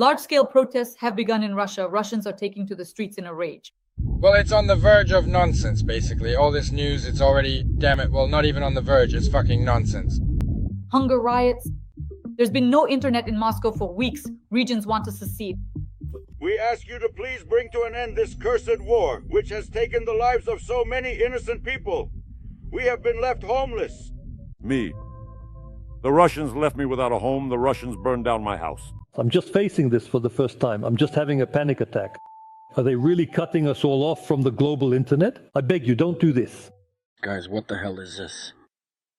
Large-scale protests have begun in Russia. Russians are taking to the streets in a rage. Well, it's on the verge of nonsense, basically. All this news, it's already, damn it, well, not even on the verge, it's fucking nonsense. Hunger riots. There's been no internet in Moscow for weeks. Regions want to secede. We ask you to please bring to an end this cursed war, which has taken the lives of so many innocent people. We have been left homeless. Me. The Russians left me without a home. The Russians burned down my house. I'm just facing this for the first time. I'm just having a panic attack. Are they really cutting us all off from the global internet? I beg you, don't do this. Guys, what the hell is this?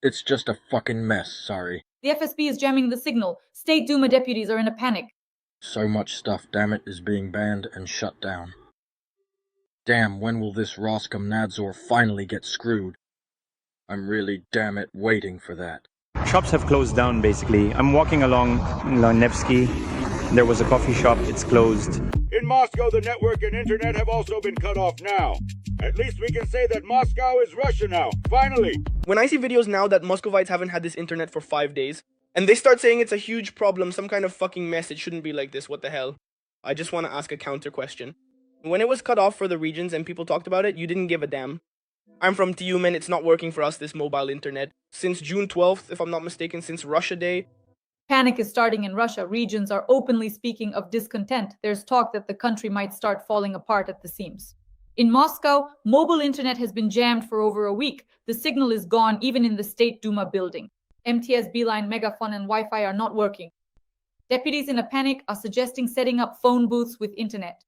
It's just a fucking mess, sorry. The FSB is jamming the signal. State Duma deputies are in a panic. So much stuff, damn it, is being banned and shut down. Damn, when will this Roskomnadzor finally get screwed? I'm really, damn it, waiting for that. Shops have closed down, basically. I'm walking along Nevsky. There was a coffee shop, it's closed. In Moscow, the network and internet have also been cut off now. At least we can say that Moscow is Russia now, finally. When I see videos now that Muscovites haven't had this internet for 5 days, and they start saying it's a huge problem, some kind of fucking mess, it shouldn't be like this, what the hell? I just want to ask a counter question. When it was cut off for the regions and people talked about it, you didn't give a damn. I'm from Tiumen, it's not working for us, this mobile internet. Since June 12th, if I'm not mistaken, since Russia Day. Panic is starting in Russia. Regions are openly speaking of discontent. There's talk that the country might start falling apart at the seams. In Moscow, mobile internet has been jammed for over a week. The signal is gone even in the State Duma building. MTS, Beeline, Megaphone, and Wi-Fi are not working. Deputies in a panic are suggesting setting up phone booths with internet.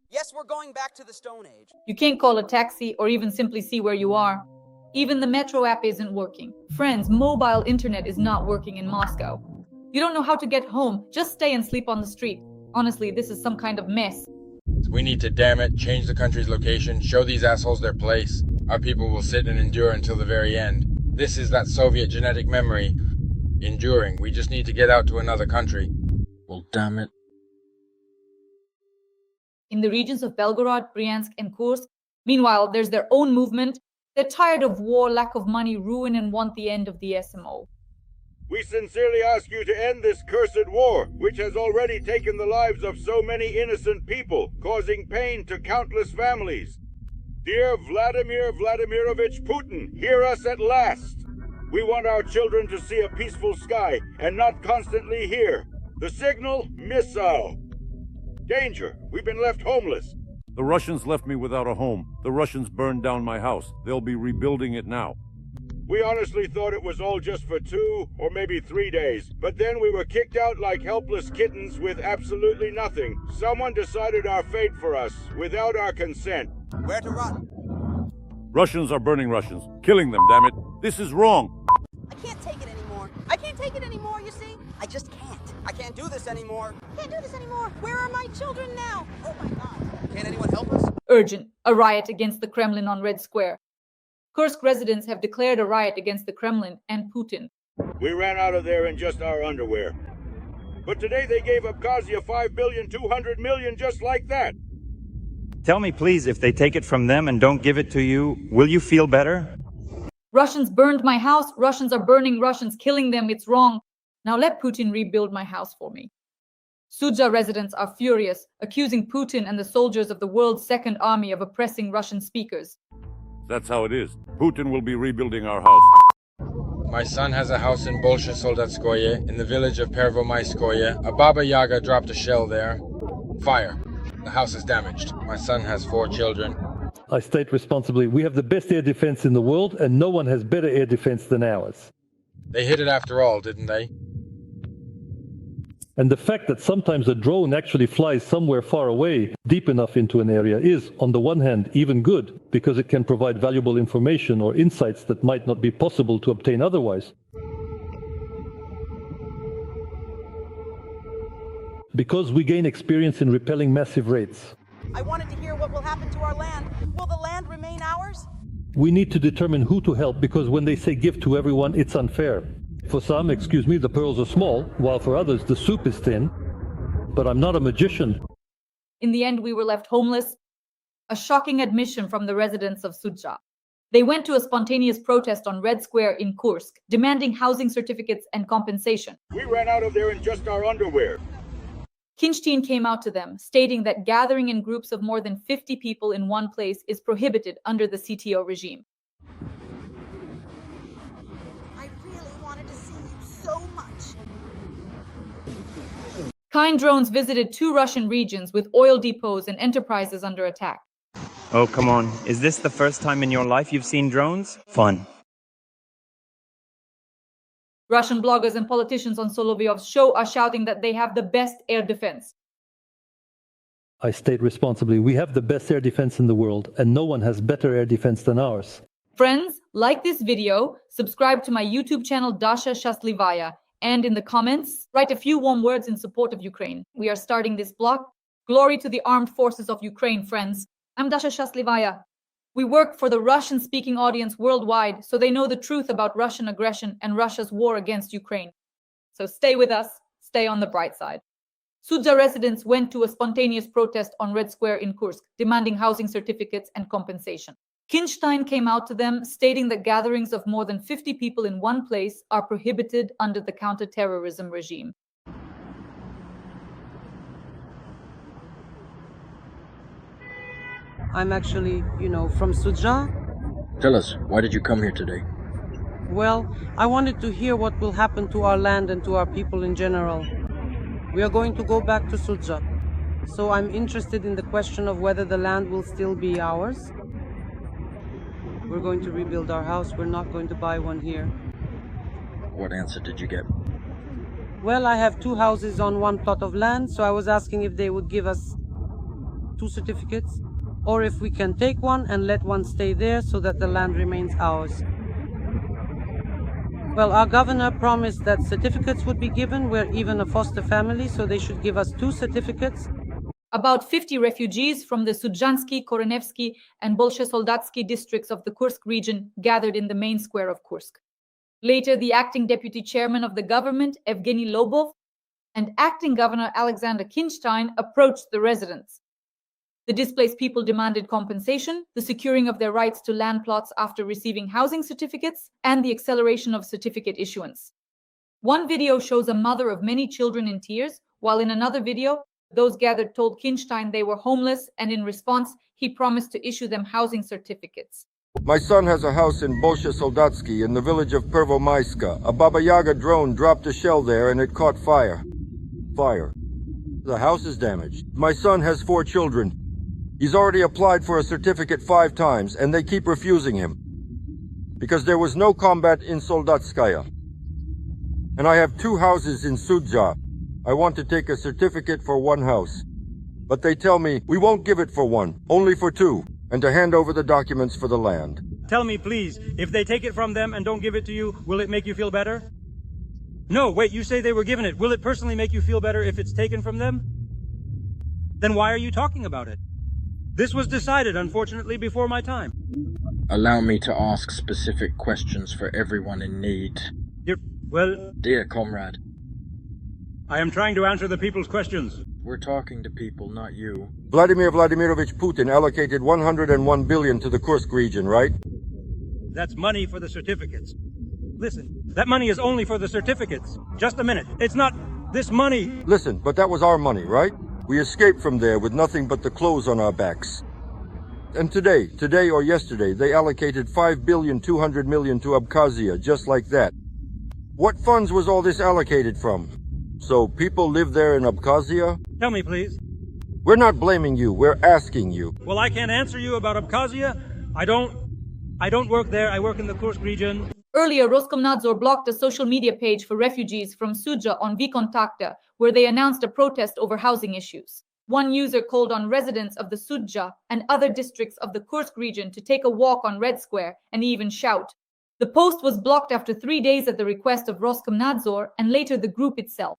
Yes, we're going back to the Stone Age. You can't call a taxi or even simply see where you are. Even the Metro app isn't working. Friends, mobile internet is not working in Moscow. You don't know how to get home. Just stay and sleep on the street. Honestly, this is some kind of mess. We need to, damn it, change the country's location, show these assholes their place. Our people will sit and endure until the very end. This is that Soviet genetic memory. Enduring. We just need to get out to another country. Well, damn it. In the regions of Belgorod, Bryansk, and Kursk, meanwhile, there's their own movement. They're tired of war, lack of money, ruin, and want the end of the SMO. We sincerely ask you to end this cursed war, which has already taken the lives of so many innocent people, causing pain to countless families. Dear Vladimir Vladimirovich Putin, hear us at last. We want our children to see a peaceful sky and not constantly hear the signal missile. Danger, we've been left homeless. The Russians left me without a home. The Russians burned down my house. They'll be rebuilding it now. We honestly thought it was all just for 2 or maybe 3 days, but then we were kicked out like helpless kittens with absolutely nothing. Someone decided our fate for us without our consent. Where to run? Russians are burning Russians, killing them, damn it. This is wrong. I can't take it anymore. I can't take it anymore, you see? I just can't. I can't do this anymore. Can't do this anymore. Where are my children now? Oh my God. Can't anyone help us? Urgent. A riot against the Kremlin on Red Square. Kursk residents have declared a riot against the Kremlin and Putin. We ran out of there in just our underwear. But today they gave Abkhazia $5,200,000,000 just like that. Tell me, please, if they take it from them and don't give it to you, will you feel better? Russians burned my house. Russians are burning Russians, killing them. It's wrong. Now let Putin rebuild my house for me. Sudzha residents are furious, accusing Putin and the soldiers of the world's second army of oppressing Russian speakers. That's how it is. Putin will be rebuilding our house. My son has a house in Bolsha Soldatskoye, in the village of Pervomaiskoye. A Baba Yaga dropped a shell there. Fire. The house is damaged. My son has 4 children. I state responsibly, we have the best air defense in the world, and no one has better air defense than ours. They hit it after all, didn't they? And the fact that sometimes a drone actually flies somewhere far away, deep enough into an area, is, on the one hand, even good, because it can provide valuable information or insights that might not be possible to obtain otherwise. Because we gain experience in repelling massive rates. I wanted to hear what will happen to our land. Will the land remain ours? We need to determine who to help, because when they say give to everyone, it's unfair. For some, excuse me, the pearls are small, while for others the soup is thin. But I'm not a magician. In the end, we were left homeless. A shocking admission from the residents of Sudzha. They went to a spontaneous protest on Red Square in Kursk, demanding housing certificates and compensation. We ran out of there in just our underwear. Kinstein came out to them, stating that gathering in groups of more than 50 people in one place is prohibited under the CTO regime. I really wanted to see you so much. Kind drones visited 2 Russian regions with oil depots and enterprises under attack. Oh, come on. Is this the first time in your life you've seen drones? Fun. Russian bloggers and politicians on Solovyov's show are shouting that they have the best air defense. I state responsibly, we have the best air defense in the world, and no one has better air defense than ours. Friends, like this video, subscribe to my YouTube channel Dasha Shaslivaya, and in the comments, write a few warm words in support of Ukraine. We are starting this block. Glory to the armed forces of Ukraine, friends. I'm Dasha Shaslivaya. We work for the Russian-speaking audience worldwide so they know the truth about Russian aggression and Russia's war against Ukraine. So stay with us, stay on the bright side. Sudzha residents went to a spontaneous protest on Red Square in Kursk, demanding housing certificates and compensation. Kinstein came out to them, stating that gatherings of more than 50 people in one place are prohibited under the counter-terrorism regime. I'm actually, from Sudzha. Tell us, why did you come here today? Well, I wanted to hear what will happen to our land and to our people in general. We are going to go back to Sudzha. So I'm interested in the question of whether the land will still be ours. We're going to rebuild our house. We're not going to buy one here. What answer did you get? Well, I have 2 houses on 1 plot of land, so I was asking if they would give us 2 certificates, or if we can take one and let one stay there so that the land remains ours. Well, our governor promised that certificates would be given. We're even a foster family, so they should give us 2 certificates. About 50 refugees from the Sudzhansky, Koronevsky, and Bolshe-Soldatsky districts of the Kursk region gathered in the main square of Kursk. Later, the acting deputy chairman of the government, Evgeny Lobov, and acting governor Alexander Kinstein approached the residents. The displaced people demanded compensation, the securing of their rights to land plots after receiving housing certificates, and the acceleration of certificate issuance. One video shows a mother of many children in tears, while in another video, those gathered told Kinstein they were homeless, and in response, he promised to issue them housing certificates. My son has a house in Bolshe-Soldatsky in the village of Pervomaiska. A Baba Yaga drone dropped a shell there and it caught fire. The house is damaged. My son has 4 children. He's already applied for a certificate 5 times and they keep refusing him. Because there was no combat in Soldatskaya. And I have 2 houses in Sudzha. I want to take a certificate for 1 house. But they tell me, we won't give it for 1, only for 2, and to hand over the documents for the land. Tell me, please, if they take it from them and don't give it to you, will it make you feel better? No, wait, you say they were given it. Will it personally make you feel better if it's taken from them? Then why are you talking about it? This was decided, unfortunately, before my time. Allow me to ask specific questions for everyone in need. Dear comrade. I am trying to answer the people's questions. We're talking to people, not you. Vladimir Vladimirovich Putin allocated 101 billion to the Kursk region, right? That's money for the certificates. Listen, that money is only for the certificates. Just a minute. It's not this money. Listen, but that was our money, right? We escaped from there with nothing but the clothes on our backs. And today or yesterday, they allocated 5,200 million to Abkhazia, just like that. What funds was all this allocated from? So people live there in Abkhazia? Tell me, please. We're not blaming you, we're asking you. Well, I can't answer you about Abkhazia. I don't work there, I work in the Kursk region. Earlier, Roskomnadzor blocked a social media page for refugees from Sudzha on Vkontakte, where they announced a protest over housing issues. One user called on residents of the Sudzha and other districts of the Kursk region to take a walk on Red Square and even shout. The post was blocked after 3 days at the request of Roskomnadzor and later the group itself.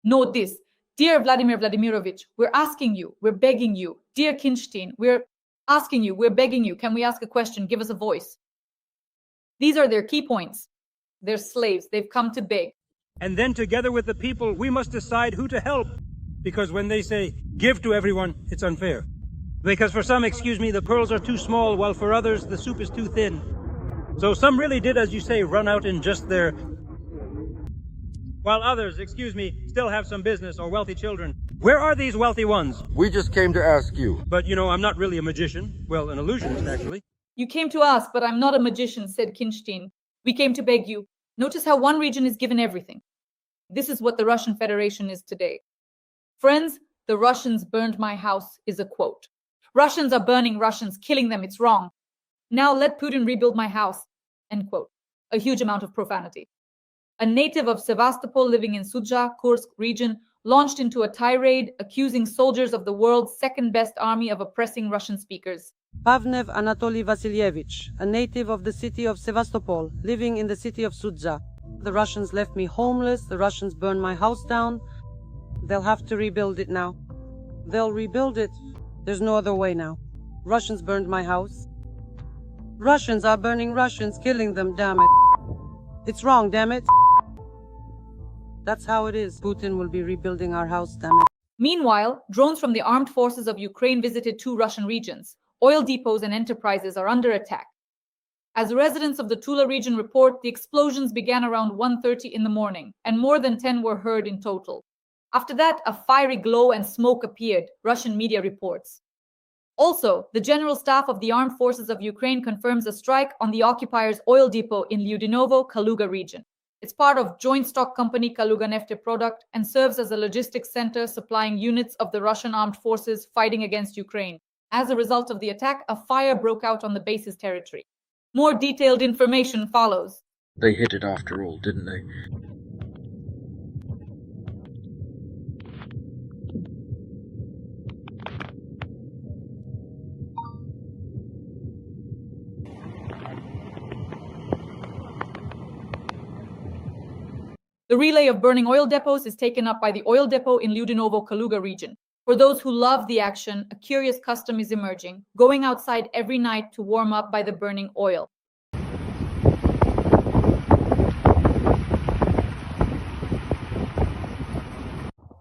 Note this, dear Vladimir Vladimirovich, we're asking you, we're begging you, dear Kinstein, we're asking you, we're begging you, can we ask a question, give us a voice. These are their key points. They're slaves, they've come to beg. And then together with the people, we must decide who to help. Because when they say, give to everyone, it's unfair. Because for some, the pearls are too small, while for others, the soup is too thin. So some really did, as you say, run out in just their while others, excuse me, still have some business or wealthy children. Where are these wealthy ones? We just came to ask you. But you know, I'm not really a magician. Well, an illusionist, actually. You came to ask, but I'm not a magician, said Kinstein. We came to beg you. Notice how one region is given everything. This is what the Russian Federation is today. Friends, the Russians burned my house is a quote. Russians are burning Russians, killing them, it's wrong. Now let Putin rebuild my house, end quote. A huge amount of profanity. A native of Sevastopol living in Sudzha, Kursk region, launched into a tirade accusing soldiers of the world's second-best army of oppressing Russian speakers. Pavnev Anatoly Vasilievich, a native of the city of Sevastopol, living in the city of Sudzha. The Russians left me homeless, the Russians burned my house down. They'll have to rebuild it now. They'll rebuild it. There's no other way now. Russians burned my house. Russians are burning Russians, killing them, damn it. It's wrong, damn it. That's how it is. Putin will be rebuilding our house, damn it. Meanwhile, drones from the armed forces of Ukraine visited 2 Russian regions. Oil depots and enterprises are under attack. As residents of the Tula region report, the explosions began around 1:30 in the morning, and more than 10 were heard in total. After that, a fiery glow and smoke appeared, Russian media reports. Also, the General Staff of the Armed Forces of Ukraine confirms a strike on the occupier's oil depot in Lyudinovo, Kaluga region. It's part of joint stock company Kaluga Nefteprodukt and serves as a logistics center supplying units of the Russian armed forces fighting against Ukraine. As a result of the attack, a fire broke out on the base's territory. More detailed information follows. They hit it after all, didn't they? The relay of burning oil depots is taken up by the oil depot in Lyudinovo, Kaluga region. For those who love the action, a curious custom is emerging, going outside every night to warm up by the burning oil.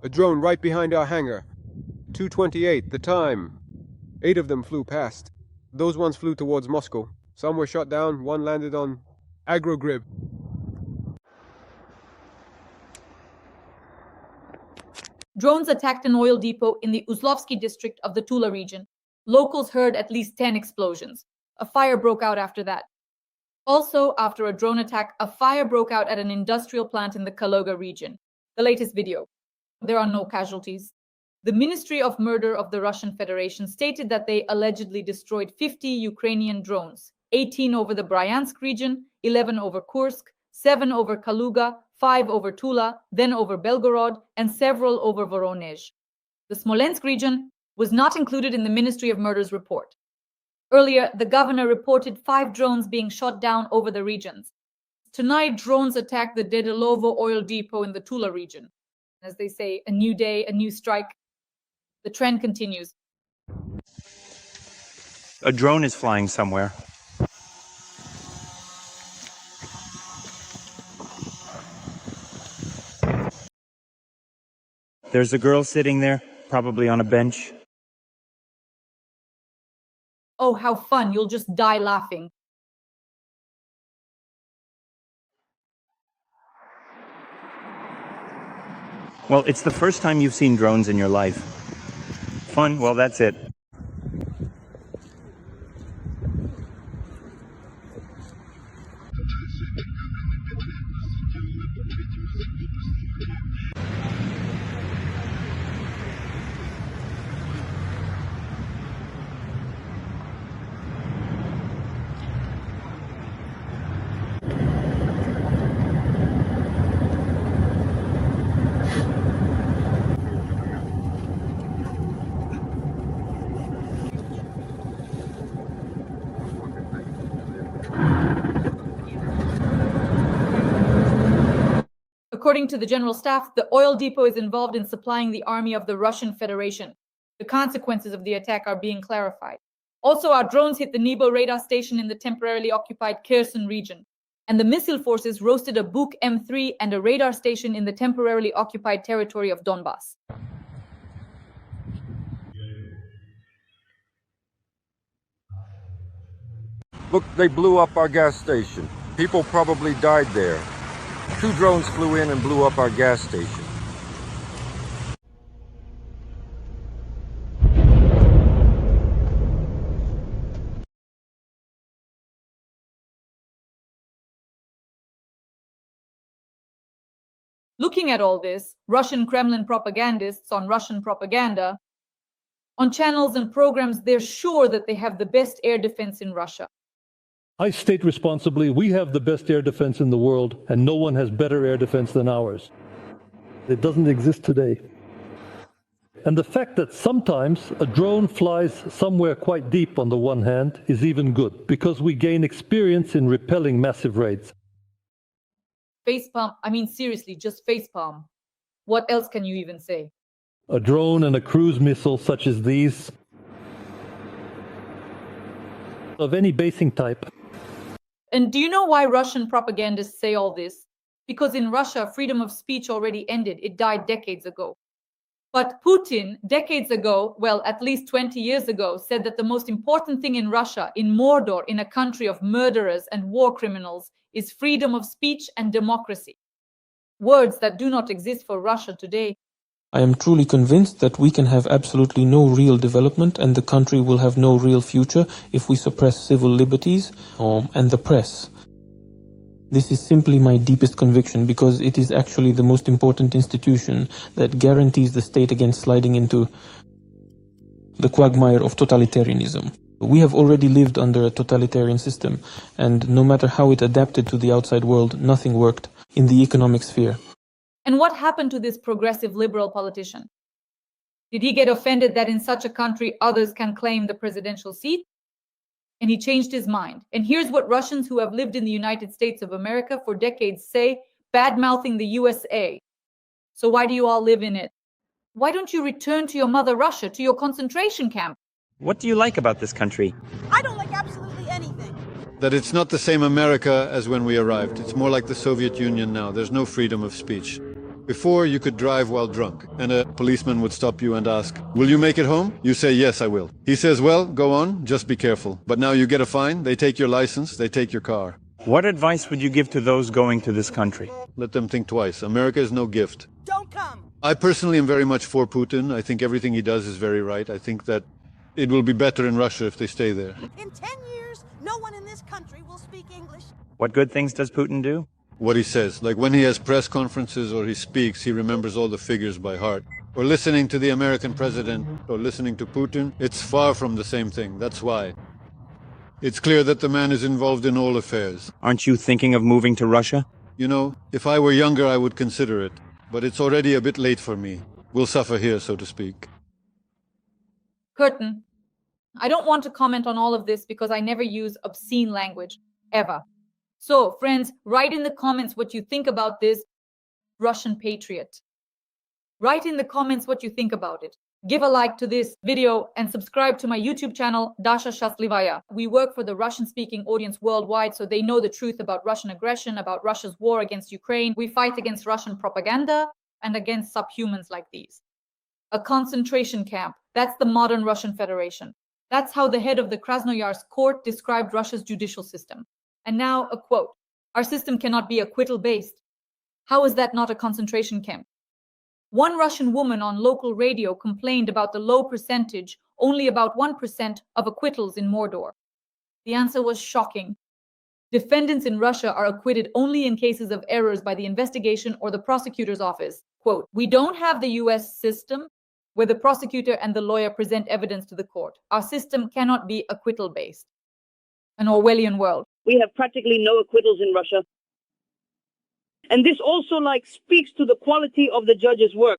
A drone right behind our hangar. 2:28, the time. 8 of them flew past. Those ones flew towards Moscow. Some were shot down, one landed on Agrogrib. Drones attacked an oil depot in the Uzlovsky district of the Tula region. Locals heard at least 10 explosions. A fire broke out after that. Also, after a drone attack, a fire broke out at an industrial plant in the Kaluga region. The latest video. There are no casualties. The Ministry of Murder of the Russian Federation stated that they allegedly destroyed 50 Ukrainian drones, 18 over the Bryansk region, 11 over Kursk, 7 over Kaluga, 5 over Tula, then over Belgorod, and several over Voronezh. The Smolensk region was not included in the Ministry of Murder's report. Earlier, the governor reported 5 drones being shot down over the regions. Tonight, drones attacked the Dedilovo oil depot in the Tula region. As they say, a new day, a new strike. The trend continues. A drone is flying somewhere. There's a girl sitting there, probably on a bench. Oh, how fun. You'll just die laughing. Well, it's the first time you've seen drones in your life. Fun? Well, that's it. According to the General Staff, the oil depot is involved in supplying the army of the Russian Federation. The consequences of the attack are being clarified. Also, our drones hit the Nebo radar station in the temporarily occupied Kherson region. And the missile forces roasted a Buk M3 and a radar station in the temporarily occupied territory of Donbass. Look, they blew up our gas station. People probably died there. 2 drones flew in and blew up our gas station. Looking at all this, Russian Kremlin propagandists on Russian propaganda, on channels and programs, they're sure that they have the best air defense in Russia. I state responsibly, we have the best air defense in the world, and no one has better air defense than ours. It doesn't exist today. And the fact that sometimes a drone flies somewhere quite deep on the one hand is even good, because we gain experience in repelling massive raids. Facepalm, I mean seriously, just facepalm. What else can you even say? A drone and a cruise missile such as these, of any basing type. And do you know why Russian propagandists say all this? Because in Russia, freedom of speech already ended. It died decades ago. But Putin, decades ago, well, at least 20 years ago, said that the most important thing in Russia, in Mordor, in a country of murderers and war criminals, is freedom of speech and democracy. Words that do not exist for Russia today. I am truly convinced that we can have absolutely no real development and the country will have no real future if we suppress civil liberties and the press. This is simply my deepest conviction because it is actually the most important institution that guarantees the state against sliding into the quagmire of totalitarianism. We have already lived under a totalitarian system, and no matter how it adapted to the outside world, nothing worked in the economic sphere. And what happened to this progressive liberal politician? Did he get offended that in such a country others can claim the presidential seat? And he changed his mind. And here's what Russians who have lived in the United States of America for decades say, bad-mouthing the USA. So why do you all live in it? Why don't you return to your mother Russia, to your concentration camp? What do you like about this country? I don't like absolutely anything. That it's not the same America as when we arrived. It's more like the Soviet Union now. There's no freedom of speech. Before, you could drive while drunk, and a policeman would stop you and ask, "Will you make it home?" You say, "Yes, I will." He says, "Well, go on, just be careful." But now you get a fine, they take your license, they take your car. What advice would you give to those going to this country? Let them think twice. America is no gift. Don't come. I personally am very much for Putin. I think everything he does is very right. I think that it will be better in Russia if they stay there. In 10 years, no one in this country will speak English. What good things does Putin do? What he says. Like when he has press conferences or he speaks, he remembers all the figures by heart. Or listening to the American president or listening to Putin, it's far from the same thing. That's why. It's clear that the man is involved in all affairs. Aren't you thinking of moving to Russia? You know, if I were younger, I would consider it. But it's already a bit late for me. We'll suffer here, so to speak. Curtin, I don't want to comment on all of this because I never use obscene language, ever. So, friends, write in the comments what you think about this Russian patriot. Write in the comments what you think about it. Give a like to this video and subscribe to my YouTube channel, Dasha Shaslivaya. We work for the Russian-speaking audience worldwide so they know the truth about Russian aggression, about Russia's war against Ukraine. We fight against Russian propaganda and against subhumans like these. A concentration camp. That's the modern Russian Federation. That's how the head of the Krasnoyarsk court described Russia's judicial system. And now a quote. Our system cannot be acquittal-based. How is that not a concentration camp? One Russian woman on local radio complained about the low percentage, only about 1% of acquittals in Mordor. The answer was shocking. Defendants in Russia are acquitted only in cases of errors by the investigation or the prosecutor's office. Quote, we don't have the US system where the prosecutor and the lawyer present evidence to the court. Our system cannot be acquittal-based. An Orwellian world. We have practically no acquittals in Russia. And this also speaks to the quality of the judge's work.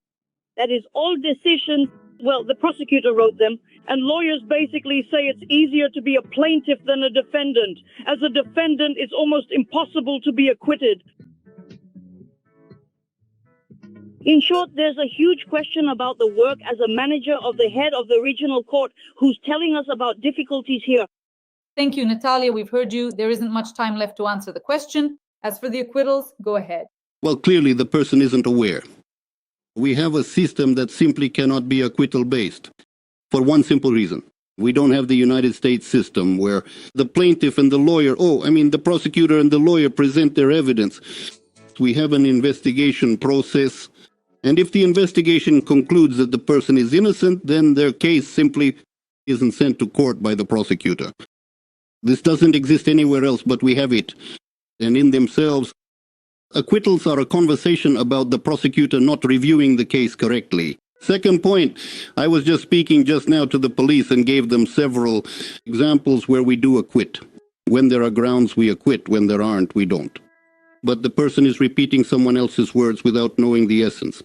That is, all decisions, well, the prosecutor wrote them, and lawyers basically say it's easier to be a plaintiff than a defendant. As a defendant, it's almost impossible to be acquitted. In short, there's a huge question about the work as a manager of the head of the regional court who's telling us about difficulties here. Thank you, Natalia. We've heard you. There isn't much time left to answer the question. As for the acquittals, go ahead. Well, clearly the person isn't aware. We have a system that simply cannot be acquittal-based for one simple reason. We don't have the United States system where the plaintiff and the lawyer, the prosecutor and the lawyer present their evidence. We have an investigation process, and if the investigation concludes that the person is innocent, then their case simply isn't sent to court by the prosecutor. This doesn't exist anywhere else, but we have it. And in themselves, acquittals are a conversation about the prosecutor not reviewing the case correctly. Second point, I was just speaking just now to the police and gave them several examples where we do acquit. When there are grounds, we acquit. When there aren't, we don't. But the person is repeating someone else's words without knowing the essence.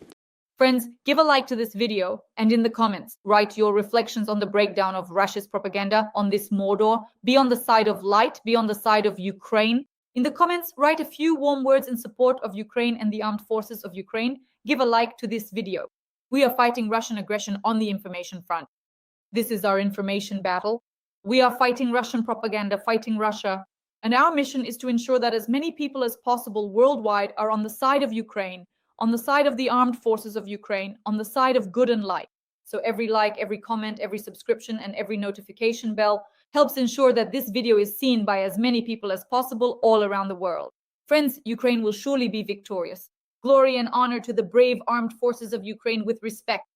Friends, give a like to this video and in the comments, write your reflections on the breakdown of Russia's propaganda on this Mordor. Be on the side of light, be on the side of Ukraine. In the comments, write a few warm words in support of Ukraine and the armed forces of Ukraine. Give a like to this video. We are fighting Russian aggression on the information front. This is our information battle. We are fighting Russian propaganda, fighting Russia. And our mission is to ensure that as many people as possible worldwide are on the side of Ukraine, on the side of the armed forces of Ukraine, on the side of good and light. So every like, every comment, every subscription, and every notification bell helps ensure that this video is seen by as many people as possible all around the world. Friends, Ukraine will surely be victorious. Glory and honor to the brave armed forces of Ukraine with respect.